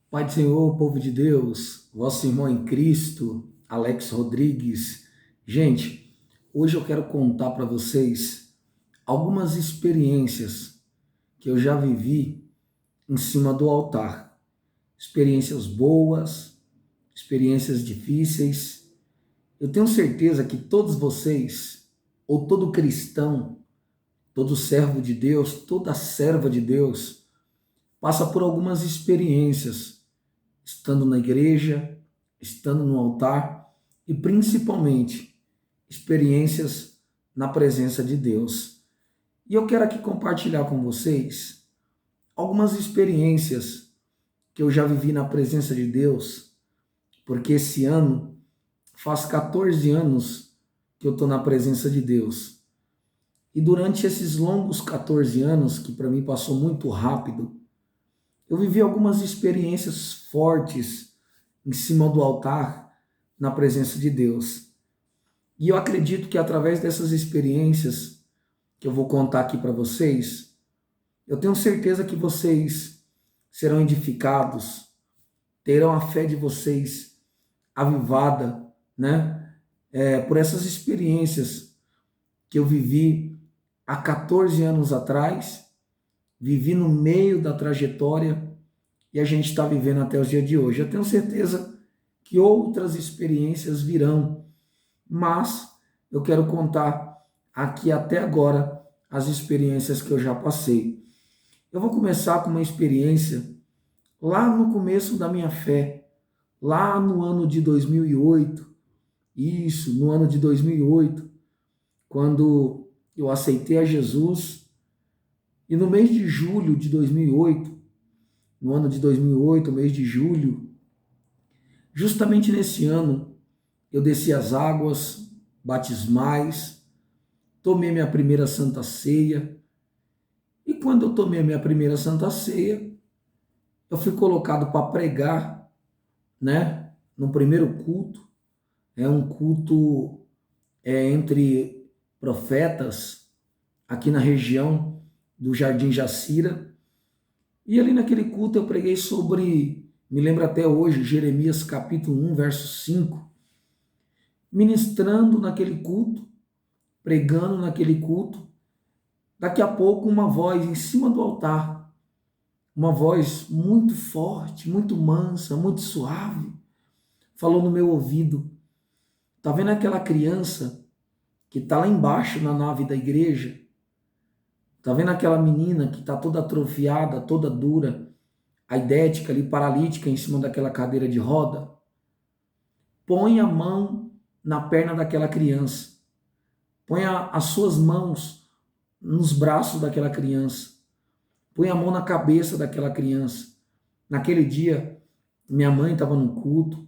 Pai do Senhor, povo de Deus, vosso irmão em Cristo, Alex Rodrigues. Gente, hoje eu quero contar para vocês algumas experiências que eu já vivi em cima do altar. Experiências boas, experiências difíceis. Eu tenho certeza que todos vocês, ou todo cristão, todo servo de Deus, toda serva de Deus, passa por algumas experiências estando na igreja, estando no altar e principalmente experiências na presença de Deus. E eu quero aqui compartilhar com vocês algumas experiências que eu já vivi na presença de Deus, porque esse ano faz 14 anos que eu estou na presença de Deus. E durante esses longos 14 anos, que para mim passou muito rápido, eu vivi algumas experiências fortes em cima do altar, na presença de Deus. E eu acredito que através dessas experiências que eu vou contar aqui para vocês, eu tenho certeza que vocês serão edificados, terão a fé de vocês avivada, né? Por essas experiências que eu vivi há 14 anos atrás, vivi no meio da trajetória e a gente está vivendo até os dias de hoje. Eu tenho certeza que outras experiências virão, mas eu quero contar aqui até agora as experiências que eu já passei. Eu vou começar com uma experiência lá no começo da minha fé, lá no ano de 2008, isso, no ano de 2008, quando eu aceitei a Jesus, e no mês de julho de 2008, no ano de 2008, mês de julho, justamente nesse ano, eu desci as águas batismais, tomei minha primeira Santa Ceia, e quando eu tomei a minha primeira Santa Ceia, eu fui colocado para pregar, né, no primeiro culto, é um culto entre profetas, aqui na região do Jardim Jacira, e ali naquele culto eu preguei sobre, me lembro até hoje, Jeremias capítulo 1, verso 5, ministrando naquele culto, pregando naquele culto. Daqui a pouco, uma voz em cima do altar, uma voz muito forte, muito mansa, muito suave, falou no meu ouvido: tá vendo aquela criança que tá lá embaixo na nave da igreja? Tá vendo aquela menina que tá toda atrofiada, toda dura, aidética ali, paralítica em cima daquela cadeira de roda? Põe a mão na perna daquela criança. Põe as suas mãos nos braços daquela criança. Põe a mão na cabeça daquela criança. Naquele dia, minha mãe estava no culto.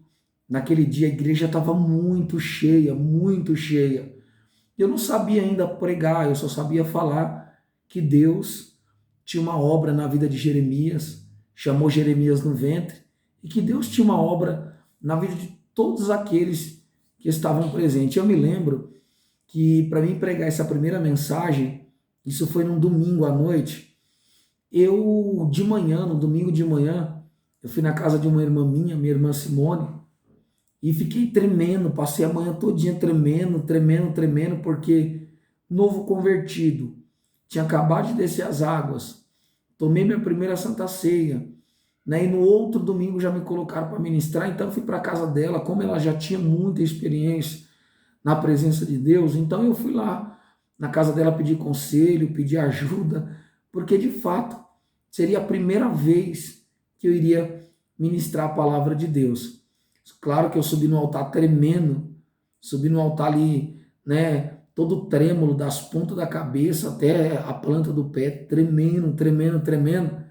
Naquele dia, a igreja estava muito cheia, muito cheia. Eu não sabia ainda pregar, eu só sabia falar que Deus tinha uma obra na vida de Jeremias, chamou Jeremias no ventre, e que Deus tinha uma obra na vida de todos aqueles que estavam presentes. Eu me lembro que para mim pregar essa primeira mensagem, isso foi num domingo à noite. Eu, de manhã, no domingo de manhã, eu fui na casa de uma irmã minha irmã Simone, e fiquei tremendo, passei a manhã todinha tremendo, tremendo, tremendo, porque novo convertido, tinha acabado de descer as águas, tomei minha primeira Santa Ceia, né? E no outro domingo já me colocaram para ministrar, então eu fui para a casa dela, como ela já tinha muita experiência na presença de Deus, então eu fui lá na casa dela pedir conselho, pedir ajuda, porque de fato seria a primeira vez que eu iria ministrar a palavra de Deus. Claro que eu subi no altar tremendo, subi no altar ali, né, todo trêmulo, das pontas da cabeça até a planta do pé, tremendo, tremendo, tremendo.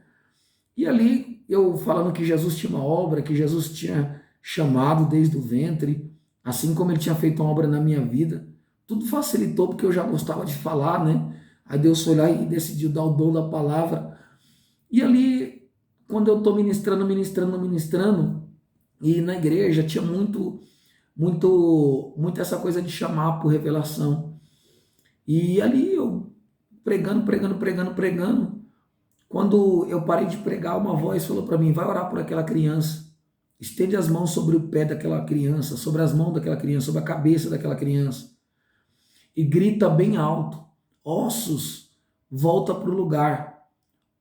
E ali eu falando que Jesus tinha uma obra, que Jesus tinha chamado desde o ventre, assim como ele tinha feito uma obra na minha vida. Tudo facilitou porque eu já gostava de falar, né? Aí Deus foi lá e decidiu dar o dom da palavra. E ali, quando eu estou ministrando, ministrando, ministrando, e na igreja tinha muito essa coisa de chamar por revelação. E ali eu pregando, pregando, pregando, pregando. Quando eu parei de pregar, uma voz falou para mim: vai orar por aquela criança. Estende as mãos sobre o pé daquela criança, sobre as mãos daquela criança, sobre a cabeça daquela criança. E grita bem alto: ossos, volta para o lugar.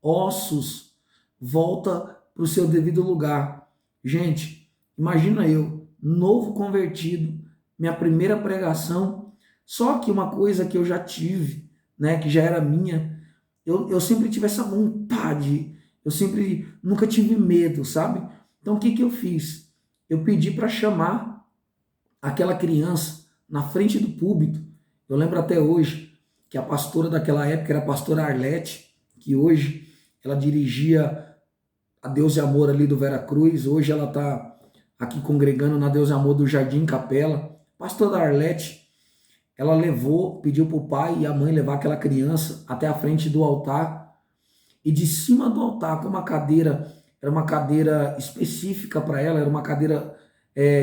Ossos, volta para o seu devido lugar. Gente, imagina eu, novo convertido, minha primeira pregação, só que uma coisa que eu já tive, né, que já era minha, eu sempre tive essa vontade, eu sempre, nunca tive medo, sabe? Então o que que eu fiz? Eu pedi para chamar aquela criança na frente do púlpito. Eu lembro até hoje que a pastora daquela época era a pastora Arlete, que hoje ela dirigia a Deus e Amor ali do Vera Cruz, hoje ela está aqui congregando na Deus e Amor do Jardim Capela. Pastora Arlete, ela levou, pediu para o pai e a mãe levar aquela criança até a frente do altar, e de cima do altar, com uma cadeira, era uma cadeira específica para ela, era uma cadeira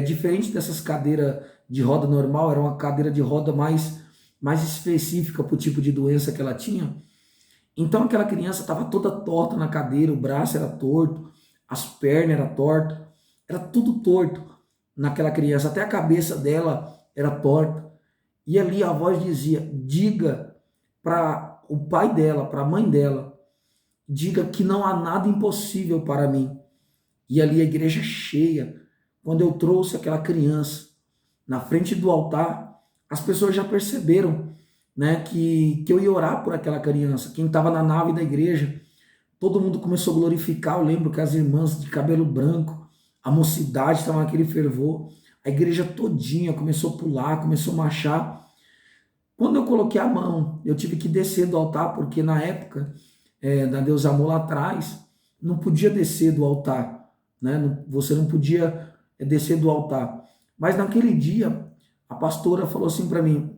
diferente dessas cadeiras de roda normal, era uma cadeira de roda mais específica para o tipo de doença que ela tinha. Então aquela criança estava toda torta na cadeira, o braço era torto, as pernas eram tortas, era tudo torto naquela criança, até a cabeça dela era torta. E ali a voz dizia: diga para o pai dela, para a mãe dela, diga que não há nada impossível para mim. E ali a igreja cheia, quando eu trouxe aquela criança na frente do altar, as pessoas já perceberam, né, que eu ia orar por aquela criança. Quem estava na nave da igreja, todo mundo começou a glorificar. Eu lembro que as irmãs de cabelo branco, a mocidade estava naquele fervor, a igreja todinha começou a pular, começou a marchar. Quando eu coloquei a mão, eu tive que descer do altar, porque na época da Deus Amor lá atrás, não podia descer do altar, né? Você não podia descer do altar. Mas naquele dia, a pastora falou assim para mim: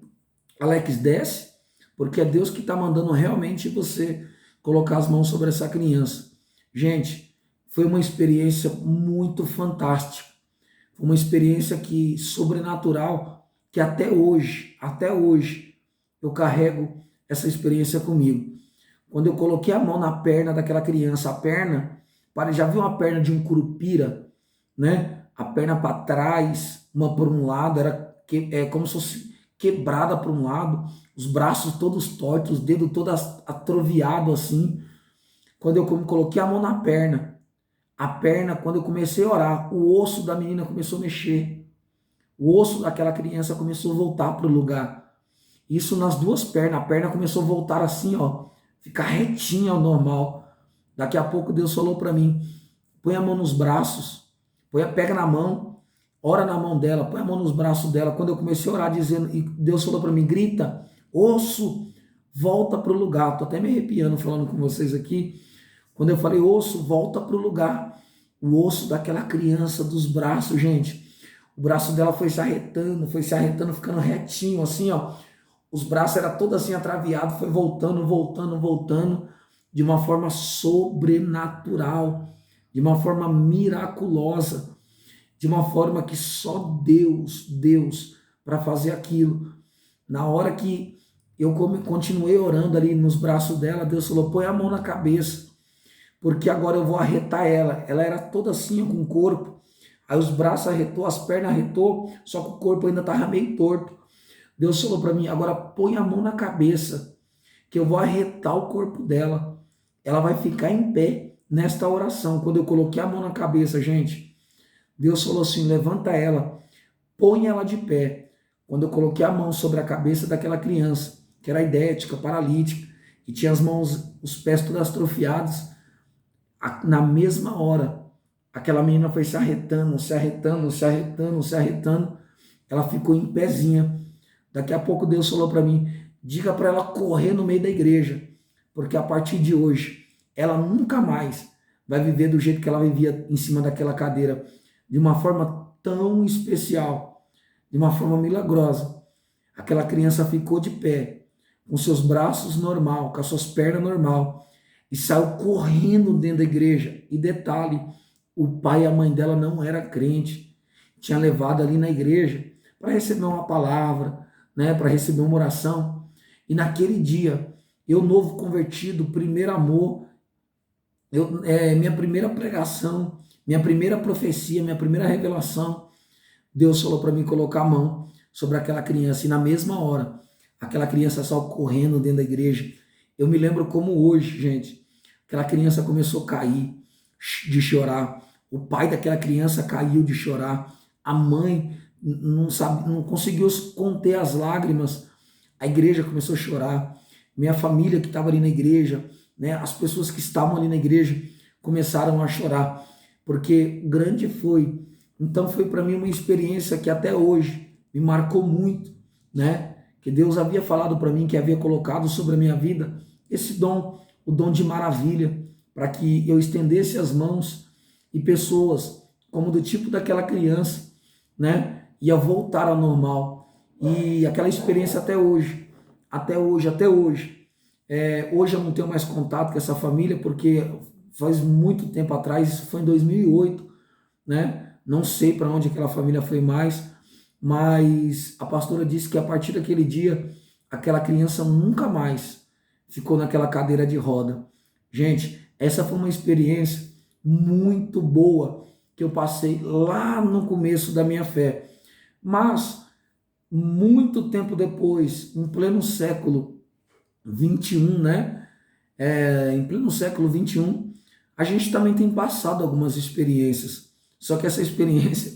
Alex, desce, porque é Deus que está mandando realmente você colocar as mãos sobre essa criança. Gente, foi uma experiência muito fantástica. Foi uma experiência que sobrenatural, que até hoje, eu carrego essa experiência comigo. Quando eu coloquei a mão na perna daquela criança, a perna, já viu uma perna de um curupira, né? A perna para trás, uma por um lado, como se fosse quebrada para um lado, os braços todos tortos, os dedos todos atroviados assim. Quando eu coloquei a mão na perna, a perna, quando eu comecei a orar, o osso da menina começou a mexer. O osso daquela criança começou a voltar para o lugar. Isso nas duas pernas. A perna começou a voltar assim, ó, ficar retinha ao normal. Daqui a pouco Deus falou para mim: põe a mão nos braços, pega na mão, ora na mão dela, põe a mão nos braços dela. Quando eu comecei a orar, dizendo, e Deus falou para mim: grita, osso, volta para o lugar. Estou até me arrepiando falando com vocês aqui. Quando eu falei osso, volta para o lugar. O osso daquela criança dos braços, gente. O braço dela foi se arretando, ficando retinho, assim, ó. Os braços eram todos assim atraviados, foi voltando, de uma forma sobrenatural, de uma forma miraculosa, de uma forma que só Deus, para fazer aquilo. Na hora que eu continuei orando ali nos braços dela, Deus falou: põe a mão na cabeça, porque agora eu vou arretar ela. Ela era toda assim, com o corpo. Aí os braços arretou, as pernas arretou, só que o corpo ainda estava meio torto. Deus falou para mim: agora põe a mão na cabeça, que eu vou arretar o corpo dela. Ela vai ficar em pé nesta oração. Quando eu coloquei a mão na cabeça, gente, Deus falou assim: levanta ela, põe ela de pé. Quando eu coloquei a mão sobre a cabeça daquela criança, que era idética, paralítica, e tinha as mãos, os pés todos atrofiados, na mesma hora, aquela menina foi se arretando, ela ficou em pezinha. Daqui a pouco Deus falou para mim: diga para ela correr no meio da igreja, porque a partir de hoje, ela nunca mais vai viver do jeito que ela vivia em cima daquela cadeira, de uma forma tão especial, de uma forma milagrosa. Aquela criança ficou de pé, com seus braços normal, com as suas pernas normal, e saiu correndo dentro da igreja. E detalhe, o pai e a mãe dela não era crente, tinha levado ali na igreja para receber uma palavra, né, para receber uma oração. E naquele dia, eu novo convertido, primeiro amor, Minha primeira pregação, minha primeira profecia, minha primeira revelação, Deus falou para mim colocar a mão sobre aquela criança e na mesma hora, aquela criança só correndo dentro da igreja. Eu me lembro como hoje, gente, aquela criança começou a cair de chorar. O pai daquela criança caiu de chorar. A mãe não sabe, não conseguiu conter as lágrimas. A igreja começou a chorar. Minha família que estava ali na igreja, né, as pessoas que estavam ali na igreja começaram a chorar, porque grande foi. Então foi para mim uma experiência que até hoje me marcou muito, né? Que Deus havia falado para mim, que havia colocado sobre a minha vida esse dom, o dom de maravilha, para que eu estendesse as mãos e pessoas, como do tipo daquela criança, né, ia voltar ao normal. E aquela experiência até hoje, até hoje, até hoje. Hoje eu não tenho mais contato com essa família, porque faz muito tempo atrás, isso foi em 2008, né? Não sei para onde aquela família foi mais, mas a pastora disse que a partir daquele dia, aquela criança nunca mais ficou naquela cadeira de roda. Gente, essa foi uma experiência muito boa que eu passei lá no começo da minha fé. Mas, muito tempo depois, em pleno século 21, né? Em pleno século 21, a gente também tem passado algumas experiências. Só que essa experiência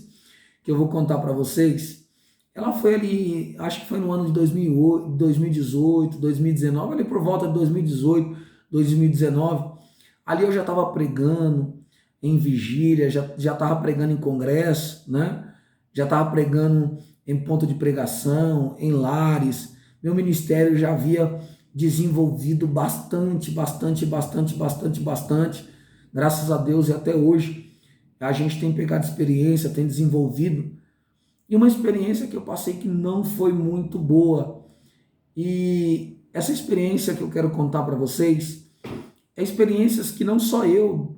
que eu vou contar para vocês, ela foi ali, acho que foi no ano de 2008, 2018, 2019, ali por volta de 2018, 2019. Ali eu já estava pregando em vigília, já estava pregando em congresso, né? Já estava pregando em ponto de pregação, em lares. Meu ministério já havia desenvolvido bastante, bastante, bastante, bastante, bastante. Graças a Deus e até hoje a gente tem pegado experiência, tem desenvolvido. E uma experiência que eu passei que não foi muito boa. E essa experiência que eu quero contar para vocês é experiências que não só eu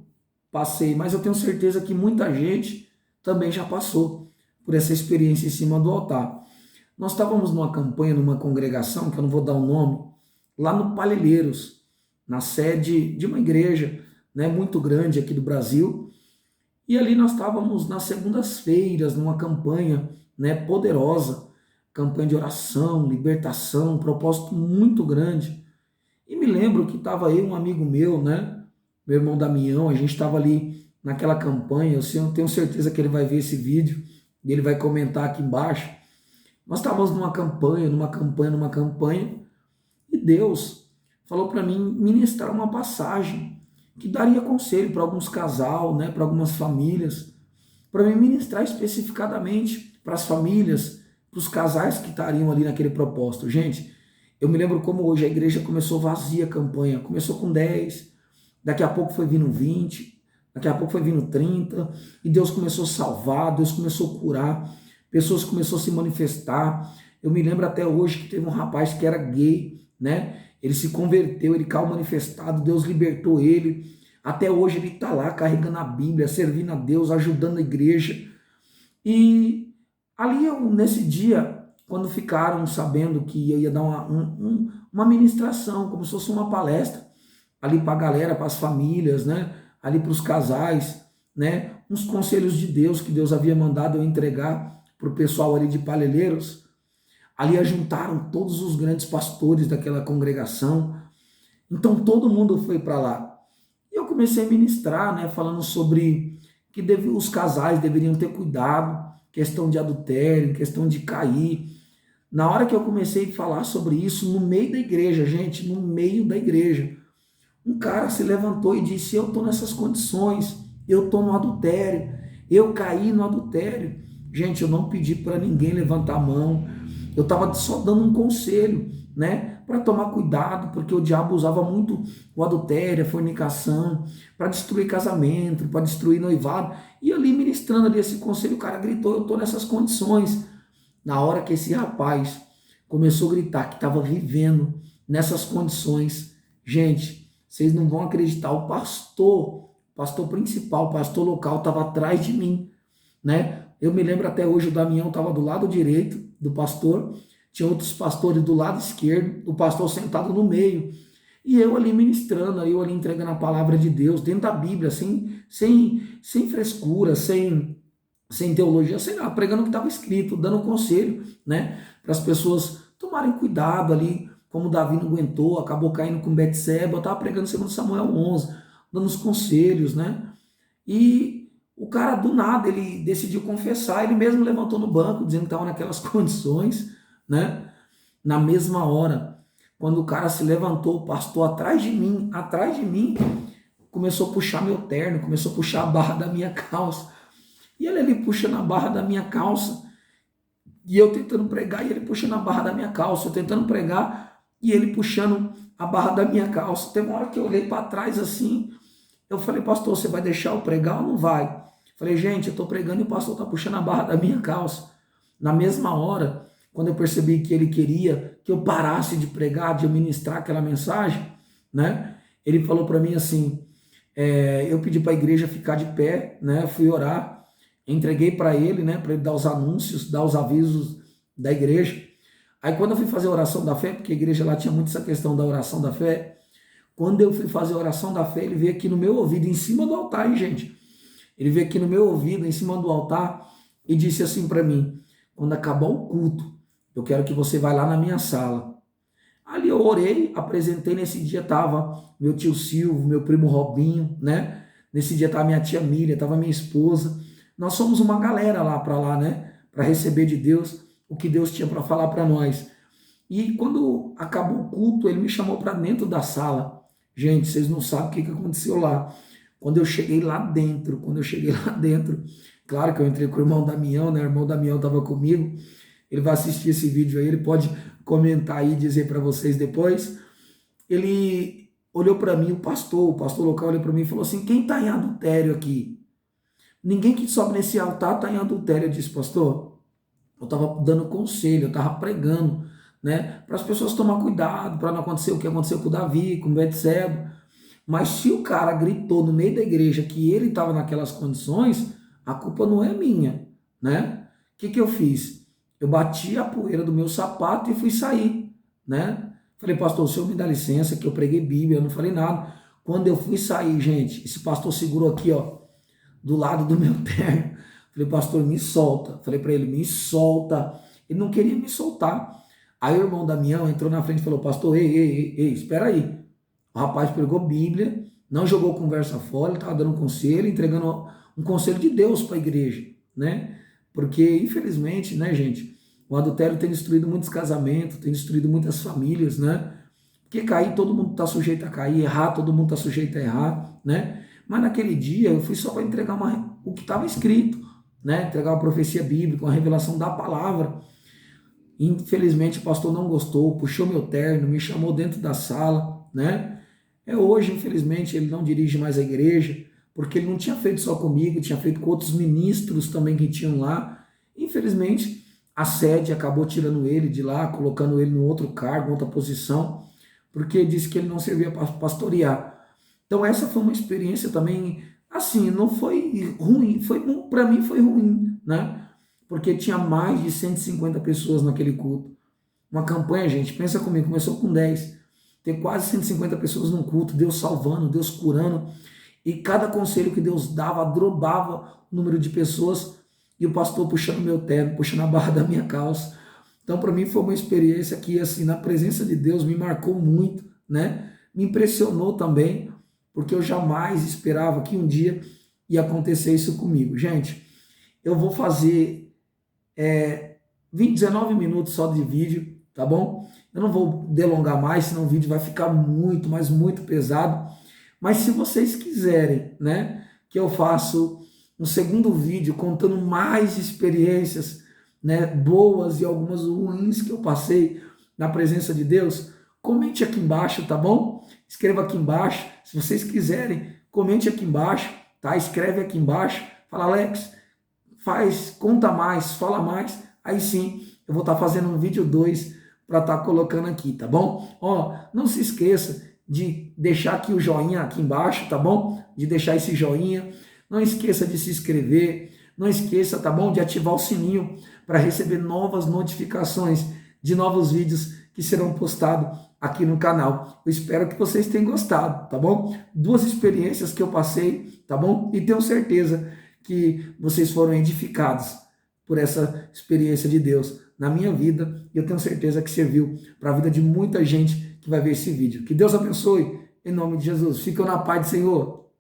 passei, mas eu tenho certeza que muita gente também já passou por essa experiência em cima do altar. Nós estávamos numa campanha, numa congregação, que eu não vou dar o nome, lá no Palelheiros, na sede de uma igreja, né, muito grande aqui do Brasil. E ali nós estávamos nas segundas-feiras, numa campanha, né, poderosa, campanha de oração, libertação, um propósito muito grande. E me lembro que estava eu, um amigo meu, né, meu irmão Damião, a gente estava ali naquela campanha, eu tenho certeza que ele vai ver esse vídeo, e ele vai comentar aqui embaixo. Nós estávamos numa campanha, numa campanha, numa campanha, e Deus falou para mim ministrar uma passagem que daria conselho para alguns casal, né, para algumas famílias, para mim ministrar especificadamente para as famílias, para os casais que estariam ali naquele propósito. Gente, eu me lembro como hoje a igreja começou vazia a campanha, começou com 10, daqui a pouco foi vindo 20, daqui a pouco foi vindo 30, e Deus começou a salvar, Deus começou a curar, pessoas começaram a se manifestar. Eu me lembro até hoje que teve um rapaz que era gay, né? Ele se converteu, ele caiu manifestado, Deus libertou ele. Até hoje ele está lá carregando a Bíblia, servindo a Deus, ajudando a igreja. E ali, nesse dia, quando ficaram sabendo que eu ia dar uma ministração, como se fosse uma palestra, ali para a galera, para as famílias, né? Ali para os casais, né? Uns conselhos de Deus que Deus havia mandado eu entregar para o pessoal ali de Palelheiros. Ali ajuntaram todos os grandes pastores daquela congregação. Então todo mundo foi para lá. E eu comecei a ministrar, né, falando sobre que os casais deveriam ter cuidado, questão de adultério, questão de cair. Na hora que eu comecei a falar sobre isso, no meio da igreja, gente, no meio da igreja, um cara se levantou e disse: eu estou nessas condições, eu estou no adultério, eu caí no adultério. Gente, eu não pedi para ninguém levantar a mão, eu estava só dando um conselho, né? Para tomar cuidado, porque o diabo usava muito o adultério, a fornicação, para destruir casamento, para destruir noivado. E ali ministrando ali esse conselho, o cara gritou: eu estou nessas condições. Na hora que esse rapaz começou a gritar que estava vivendo nessas condições, gente, vocês não vão acreditar, o pastor principal, o pastor local estava atrás de mim, né? Eu me lembro até hoje, o Damião estava do lado direito do pastor, tinha outros pastores do lado esquerdo, o pastor sentado no meio. E eu ali ministrando, eu ali entregando a palavra de Deus dentro da Bíblia, sem frescura, sem teologia, sei lá, pregando o que estava escrito, dando conselho, né, para as pessoas tomarem cuidado ali, como Davi não aguentou, acabou caindo com Betseba. Eu estava pregando segundo Samuel 11, dando os conselhos, né, e o cara do nada, ele decidiu confessar, ele mesmo levantou no banco, dizendo que estava naquelas condições, né, na mesma hora, quando o cara se levantou, o pastor atrás de mim, começou a puxar meu terno, começou a puxar a barra da minha calça, e ele ali puxando a barra da minha calça, e eu tentando pregar, e ele puxando a barra da minha calça, eu tentando pregar, e ele puxando a barra da minha calça. Tem uma hora que eu olhei para trás assim, eu falei, pastor, você vai deixar eu pregar ou não vai? Falei, gente, eu estou pregando e o pastor está puxando a barra da minha calça. Na mesma hora, quando eu percebi que ele queria que eu parasse de pregar, de ministrar aquela mensagem, né? Ele falou para mim assim, eu pedi para a igreja ficar de pé, né? Fui orar, entreguei para ele, né? Para ele dar os anúncios, dar os avisos da igreja. Aí quando eu fui fazer a oração da fé, porque a igreja lá tinha muito essa questão da oração da fé, quando eu fui fazer a oração da fé, ele veio aqui no meu ouvido, em cima do altar, hein, gente? Ele veio aqui no meu ouvido, em cima do altar, e disse assim para mim, quando acabar o culto, eu quero que você vá lá na minha sala. Ali eu orei, apresentei, nesse dia estava meu tio Silvio, meu primo Robinho, né? Nesse dia estava minha tia Miriam, estava minha esposa. Nós somos uma galera lá, né? Para receber de Deus o que Deus tinha para falar para nós. E quando acabou o culto, ele me chamou para dentro da sala. Gente, vocês não sabem o que aconteceu lá. Quando eu cheguei lá dentro, claro que eu entrei com o irmão Damião, né? O irmão Damião estava comigo. Ele vai assistir esse vídeo aí, ele pode comentar aí e dizer para vocês depois. Ele olhou para mim, o pastor local olhou para mim e falou assim: quem está em adultério aqui? Ninguém que sobe nesse altar está em adultério. Eu disse, pastor, eu estava dando conselho, eu estava pregando, né, para as pessoas tomar cuidado, para não acontecer o que aconteceu com o Davi, com o Betseba. Mas se o cara gritou no meio da igreja que ele estava naquelas condições, a culpa não é minha, né? O que eu fiz? Eu bati a poeira do meu sapato e fui sair, né? Falei, pastor, o senhor me dá licença que eu preguei Bíblia, eu não falei nada. Quando eu fui sair, gente, esse pastor segurou aqui, ó, do lado do meu terno. Falei, pastor, me solta. Falei para ele, me solta. Ele não queria me soltar. Aí o irmão Damião entrou na frente e falou, pastor, ei, espera aí. O rapaz pregou Bíblia, não jogou conversa fora, ele estava dando um conselho, entregando um conselho de Deus para a igreja, né? Porque, infelizmente, né, gente, o adultério tem destruído muitos casamentos, tem destruído muitas famílias, né? Porque cair, todo mundo está sujeito a cair, errar, todo mundo está sujeito a errar, né? Mas naquele dia eu fui só para entregar o que estava escrito, né? Entregar uma profecia bíblica, uma revelação da palavra. Infelizmente o pastor não gostou, puxou meu terno, me chamou dentro da sala, né? Hoje, infelizmente, ele não dirige mais a igreja, porque ele não tinha feito só comigo, tinha feito com outros ministros também que tinham lá. Infelizmente, a sede acabou tirando ele de lá, colocando ele num outro cargo, outra posição, porque disse que ele não servia para pastorear. Então essa foi uma experiência também, assim, não foi ruim, para mim foi ruim, né? Porque tinha mais de 150 pessoas naquele culto. Uma campanha, gente, pensa comigo, começou com 10, ter quase 150 pessoas num culto, Deus salvando, Deus curando, e cada conselho que Deus dava, drobava o número de pessoas, e o pastor puxando meu terno, puxando a barra da minha calça. Então, para mim, foi uma experiência que, assim, na presença de Deus, me marcou muito, né? Me impressionou também, porque eu jamais esperava que um dia ia acontecer isso comigo. Gente, eu vou fazer 19 minutos só de vídeo, tá bom? Eu não vou delongar mais, senão o vídeo vai ficar muito, mas muito pesado. Mas se vocês quiserem, né, que eu faça um segundo vídeo contando mais experiências, né, boas e algumas ruins que eu passei na presença de Deus, comente aqui embaixo, tá bom? Escreva aqui embaixo. Se vocês quiserem, comente aqui embaixo, tá? Escreve aqui embaixo. Fala, Alex, conta mais, fala mais. Aí sim, eu vou estar fazendo um vídeo 2 para estar colocando aqui, tá bom? Ó, não se esqueça de deixar aqui o joinha aqui embaixo, tá bom? De deixar esse joinha. Não esqueça de se inscrever. Não esqueça, tá bom? De ativar o sininho para receber novas notificações de novos vídeos que serão postados aqui no canal. Eu espero que vocês tenham gostado, tá bom? Duas experiências que eu passei, tá bom? E tenho certeza que vocês foram edificados por essa experiência de Deus na minha vida, e eu tenho certeza que serviu para a vida de muita gente que vai ver esse vídeo. Que Deus abençoe, em nome de Jesus. Fiquem na paz do Senhor.